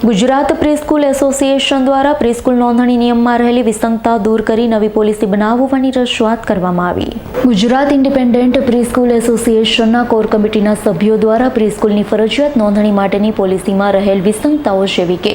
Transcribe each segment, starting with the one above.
Gujarat preschool association દ્વારા preschool નોંધણી નિયમમાં રહેલી વિસંગતતા દૂર કરી નવી પોલિસી બનાવવાની રજૂઆત કરવામાં આવી. ગુજરાત ઇન્ડિપેન્ડન્ટ પ્રીસ્કૂલ એસોસિએશનના કોર કમિટીના સભ્યો દ્વારા પ્રીસ્કૂલની ફરજિયાત નોંધણી માટેની પોલિસીમાં રહેલ વિસંગતતાઓ જેવી કે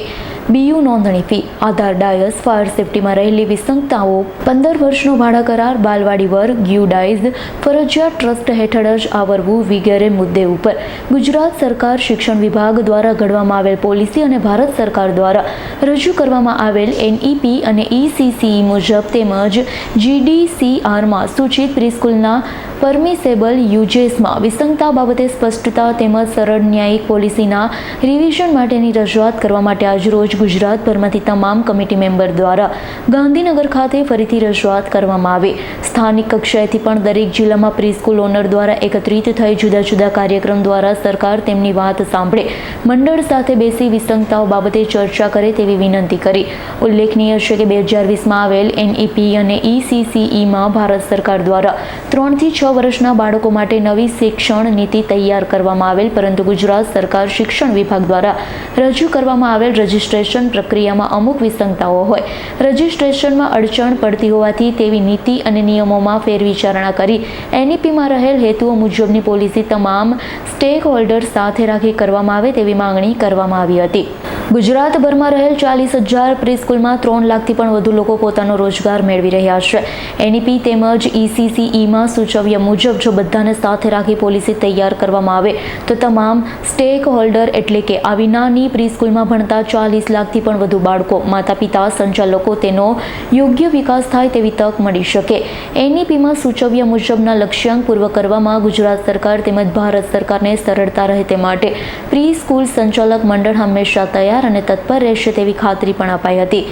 બીયુ નોંધણી ફી, આધાર ડાયસ, ફાયર સેફટીમાં રહેલી વિસંગતતાઓ, 15 વર્ષનો ભાડા કરાર, બાલવાડી વર્ગ, ગ્યુડાઇઝ ફરજિયાત ટ્રસ્ટ હેઠળ જ આવરવું વગેરે મુદ્દે ઉપર ગુજરાત સરકાર શિક્ષણ વિભાગ દ્વારા ઘડવામાં આવેલ પોલિસી અને ભારત સરકાર દ્વારા રજૂ કરવામાં આવેલ NEP અને ECCE મુજબ તેમજ GDCRમાં સૂચિત પ્રીસ્કૂલના પરમિસેબલ યુઝેસમાં વિસંગતતા બાબતે સ્પષ્ટતા તેમજ સરળ ન્યાયિક પોલિસીના રિવિઝન માટેની રજૂઆત કરવા માટે આજરોજ ગુજરાતભરમાંથી તમામ કમિટી મેમ્બર દ્વારા ગાંધીનગર ખાતે ફરીથી રજૂઆત કરવામાં આવી. સ્થાનિક કક્ષાએથી પણ દરેક જિલ્લામાં પ્રીસ્કૂલ ઓનર દ્વારા એકત્રિત થઈ જુદા જુદા કાર્યક્રમ દ્વારા સરકાર તેમની વાત સાંભળે, મંડળ સાથે બેસી વિસંગતતાઓ બાબતે ચર્ચા કરે તેવી વિનંતી કરી. ઉલ્લેખનીય છે કે 2020માં આવેલ NEP અને ECCEમાં ભારત સરકાર દ્વારા 3 થી 6 વર્ષના બાળકો માટે નવી શિક્ષણ નીતિ તૈયાર કરવામાં આવેલ, પરંતુ ગુજરાત સરકાર શિક્ષણ વિભાગ દ્વારા રજૂ કરવામાં આવેલ રજિસ્ટ્રેશન પ્રક્રિયામાં અમુક વિસંગતતાઓ હોય, રજિસ્ટ્રેશનમાં અડચણ પડતી હોવાથી તેવી નીતિ અને નિયમોમાં ફેરવિચારણા કરી NEPમાં રહેલ હેતુઓ મુજબની પોલિસી તમામ સ્ટેક હોલ્ડર સાથે રાખી કરવામાં આવે તેવી માંગણી કરવામાં આવી હતી. ગુજરાતભરમાં રહેલ 40,000 પ્રીસ્કૂલમાં 3 લાખથી પણ વધુ લોકો પોતાનો રોજગાર મેળવી રહ્યા છે. NEP તેમજ ECCEમાં સૂચવ્યા મુજબ જો બધાને સાથે રાખી પોલિસી તૈયાર કરવામાં આવે તો તમામ સ્ટેક હોલ્ડર એટલે કે આવી નાની પ્રીસ્કૂલમાં ભણતા 40 લાખથી પણ વધુ બાળકો, માતા પિતા, સંચાલકો તેનો યોગ્ય વિકાસ થાય તેવી તક મળી શકે. NEPમાં સૂચવ્યા મુજબના લક્ષ્યાંક પૂર્વ કરવામાં ગુજરાત સરકાર તેમજ ભારત સરકારને સરળતા રહે તે માટે પ્રી સ્કૂલ સંચાલક મંડળ હંમેશા તૈયાર અને તત્પર રહેશે તેવી ખાતરી પણ અપાઈ હતી.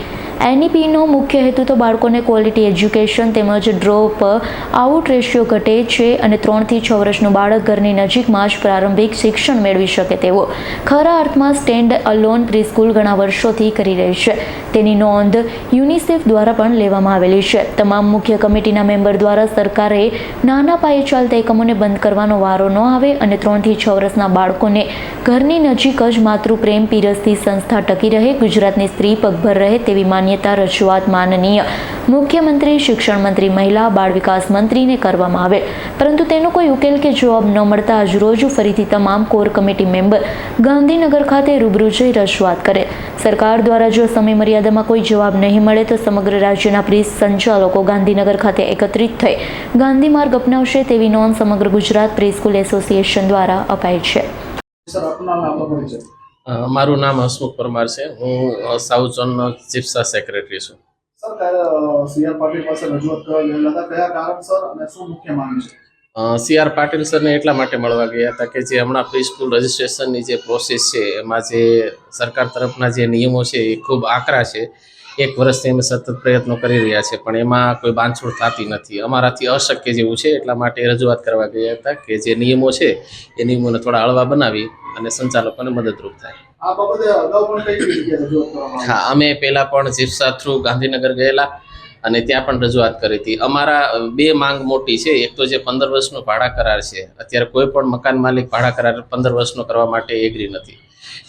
NEPનો મુખ્ય હેતુ તો બાળકોને ક્વોલિટી એજ્યુકેશન તેમજ ડ્રોપ આઉટ રેશિયો ઘટે છે અને 3 થી 6 વર્ષનું બાળક ઘરની નજીકમાં જ પ્રારંભિક શિક્ષણ મેળવી શકે તેવો ખરા અર્થમાં સ્ટેન્ડ અલોન પ્રીસ્કૂલ ઘણા વર્ષોથી કરી રહી છે. તેની નોંધ યુનિસેફ દ્વારા પણ લેવામાં આવેલી છે. તમામ મુખ્ય કમિટીના મેમ્બર દ્વારા સરકારે નાના પાયે ચાલતા એકમોને બંધ કરવાનો વારો ન આવે અને 3 થી 6 વર્ષના બાળકોને ઘરની નજીક જ માતૃપ્રેમ પીરસતી સંસ્થા ટકી રહે, ગુજરાતની સ્ત્રી પગભર રહે તેવી માન્યતા રજૂઆત માનનીય મુખ્યમંત્રી, શિક્ષણ મંત્રી, મહિલા બાળ વિકાસ મંત્રીને કરવામાં આવે, પરંતુ તેનો કોઈ ઉકેલ કે જવાબ ન મળતા આજરોજ ફરીથી તમામ કોર કમિટી મેમ્બર ગાંધીનગર ખાતે રૂબરૂ જઈ રજૂઆત કરે. સરકાર દ્વારા જો સમય મર્યાદામાં કોઈ જવાબ નહીં મળે તો સમગ્ર રાજ્યના પ્રીસ સંચાલકો ગાંધીનગર ખાતે એકત્રિત થઈ ગાંધી માર્ગ અપનાવશે તેવી નોંધ સમગ્ર ગુજરાત પ્રીસ્કૂલ એસોસિએશન દ્વારા અપાઈ છે. મારું નામ હસમુખ પરમાર છે. હું સાઉથ ઝોનનો ચીફ સેક્રેટરી છું. CR પાટીલ સરને એટલા માટે મળવા ગયા હતા કે જે હમણાં પ્રી સ્કૂલ રજિસ્ટ્રેશનની જે પ્રોસેસ છે એમાં જે સરકાર તરફના જે નિયમો છે એ ખૂબ આકરા છે. 1 વર્ષથી અમે સતત પ્રયત્નો કરી રહ્યા છે પણ એમાં કોઈ બાંધછોડ થતી નથી. અમારાથી અશક્ય જેવું છે, એટલા માટે રજૂઆત કરવા ગયા હતા કે જે નિયમો છે એ નિયમોને થોડા હળવા બનાવી અને સંચાલકોને મદદરૂપ થાય. હા, અમે પહેલા પણ જીપ્સા થ્રુ ગાંધીનગર ગયેલા અને ત્યાં પણ રજૂઆત કરી હતી. અમારા 2 માંગ મોટી છે. એક તો જે 15 વર્ષનો ભાડા કરાર છે, અત્યારે કોઈ પણ મકાન માલિક ભાડા કરાર 15 વર્ષનો કરવા માટે એગ્રી નથી.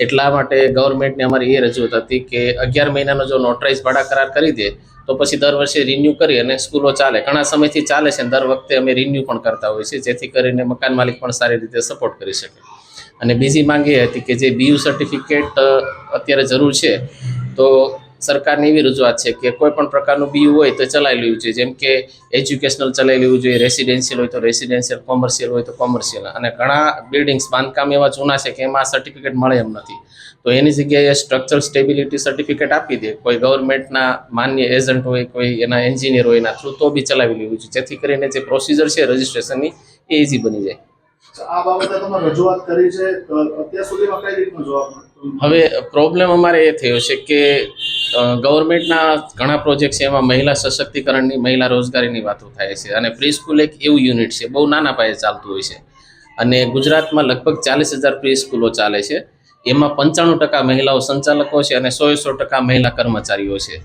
એટલા માટે ગવર્મેન્ટને અમારી એ રજૂઆત હતી કે 11 મહિનાનો જો નોટરાઇઝ ભાડા કરાર કરી દે તો પછી દર વર્ષે રિન્યૂ કરી અને સ્કૂલો ચાલે. ઘણા સમયથી ચાલે છે, દર વખતે અમે રિન્યૂ પણ કરતા હોઈએ છીએ, જેથી કરીને મકાન માલિક પણ સારી રીતે સપોર્ટ કરી શકે. અને બીજી માંગ એ હતી કે જે BU સર્ટિફિકેટ અત્યારે જરૂર છે, તો સરકારની એવી રજૂઆત છે કે કોઈ પણ પ્રકારનું BU હોય તો ચલાવી લેવું જોઈએ. જેમ કે એજ્યુકેશનલ ચલાવી લેવું જોઈએ, રેસિડેન્શિયલ હોય તો રેસિડેન્શિયલ, કોમર્શિયલ હોય તો કોમર્શિયલ. અને ઘણા બિલ્ડિંગ્સ બાંધકામ એવા જૂના છે કે એમાં સર્ટિફિકેટ મળે એમ નથી, તો એની જગ્યાએ સ્ટ્રક્ચરલ સ્ટેબિલિટી સર્ટિફિકેટ આપી દે કોઈ ગવર્મેન્ટના માન્ય એજન્ટ હોય, કોઈ એના એન્જિનિયર હોય એના થ્રુ, તો બી ચલાવી લેવું જોઈએ, જેથી કરીને જે પ્રોસિજર છે રજિસ્ટ્રેશનની એ ઇઝી બની જાય. આ બાબતે તમે રજૂઆત કરી છે, અત્યાર સુધીમાં કઈ રીતનો જવાબ? હવે પ્રોબ્લેમ અમારે એ થયો છે કે ગવર્મેન્ટના ઘણા પ્રોજેક્ટ છે એમાં મહિલા સશક્તિકરણની, મહિલા રોજગારીની વાતો થાય છે અને પ્રી સ્કૂલ એક એવું યુનિટ છે બહુ નાના પાયે ચાલતું હોય છે. અને ગુજરાતમાં લગભગ 40,000 પ્રી સ્કૂલો ચાલે છે. એમાં 95% મહિલાઓ સંચાલકો છે અને 100% મહિલા કર્મચારીઓ છે.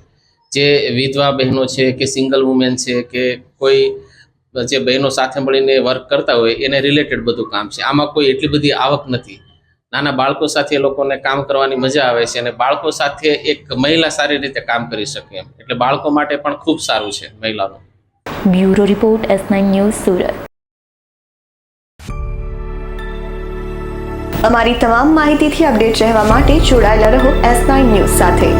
જે વિધવા બહેનો છે કે સિંગલ વુમેન છે કે કોઈ જે બહેનો સાથે મળીને વર્ક કરતા હોય એને રિલેટેડ બધું કામ છે. આમાં કોઈ એટલી બધી આવક નથી. નાના બાળકો સાથે એ લોકોને કામ કરવાની મજા આવે છે અને બાળકો સાથે એક મહિલા સારી રીતે કામ કરી શકે એમ, એટલે બાળકો માટે પણ ખૂબ સારું છે મહિલાનું. Bureau report S9 news Surat. અમારી તમામ માહિતીથી અપડેટ રહેવા માટે જોડાયેલા રહો S9 ન્યૂઝ સાથે.